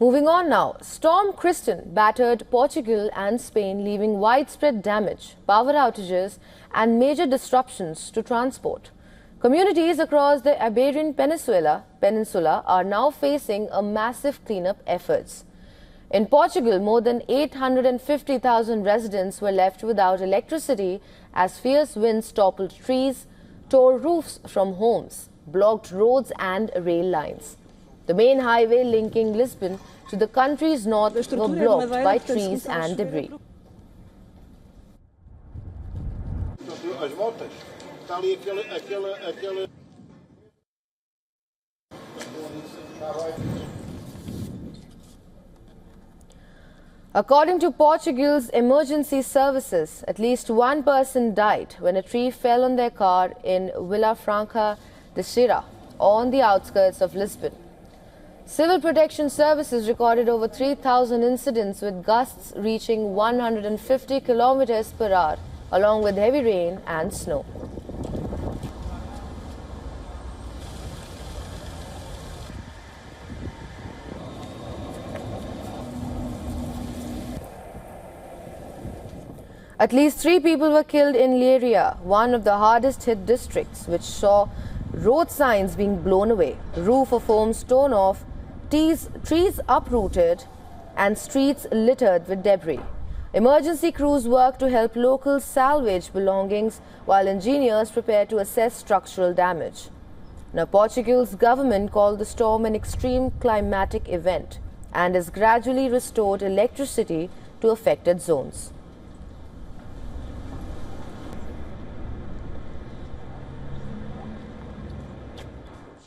Moving on now, Storm Kristin battered Portugal and Spain, leaving widespread damage, power outages and major disruptions to transport. Communities across the Iberian Peninsula are now facing a massive cleanup efforts. In Portugal, more than 850,000 residents were left without electricity as fierce winds toppled trees, tore roofs from homes, blocked roads and rail lines. The main highway linking Lisbon to the country's north were blocked by trees and debris. According to Portugal's emergency services, at least one person died when a tree fell on their car in Vila Franca de Xira, on the outskirts of Lisbon. Civil protection services recorded over 3,000 incidents with gusts reaching 150 kilometers per hour, along with heavy rain and snow. At least 3 people were killed in Leiria, one of the hardest hit districts, which saw road signs being blown away, roof of homes torn off, trees uprooted and streets littered with debris. Emergency crews work to help locals salvage belongings while engineers prepare to assess structural damage. Now, Portugal's government called the storm an extreme climatic event and has gradually restored electricity to affected zones.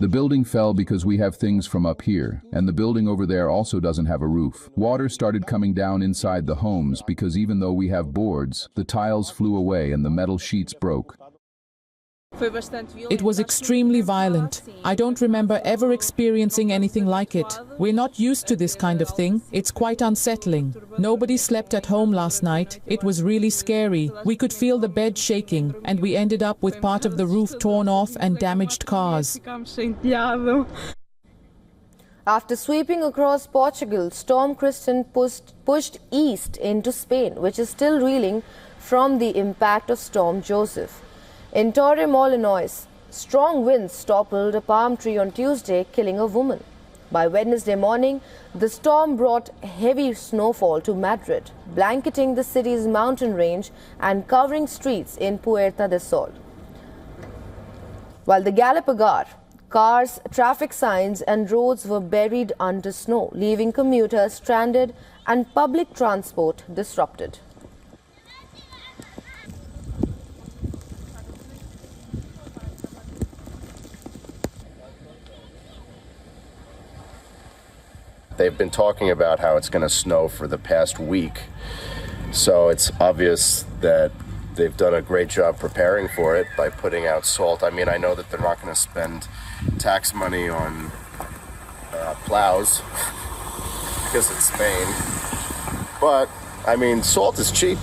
The building fell because we have things from up here, and the building over there also doesn't have a roof. Water started coming down inside the homes because even though we have boards, the tiles flew away and the metal sheets broke. It was extremely violent. I don't remember ever experiencing anything like it. We're not used to this kind of thing. It's quite unsettling. Nobody slept at home last night. It was really scary. We could feel the bed shaking, and we ended up with part of the roof torn off and damaged cars. After sweeping across Portugal, Storm Kristin pushed east into Spain, which is still reeling from the impact of Storm Joseph. In Torremolinos, strong winds toppled a palm tree on Tuesday, killing a woman. By Wednesday morning, the storm brought heavy snowfall to Madrid, blanketing the city's mountain range and covering streets in Puerta del Sol. While the Galapagos, cars, traffic signs and roads were buried under snow, leaving commuters stranded and public transport disrupted. They've been talking about how it's going to snow for the past week, so it's obvious that they've done a great job preparing for it by putting out salt. I mean, I know that they're not going to spend tax money on plows because it's Spain, but I mean, salt is cheap.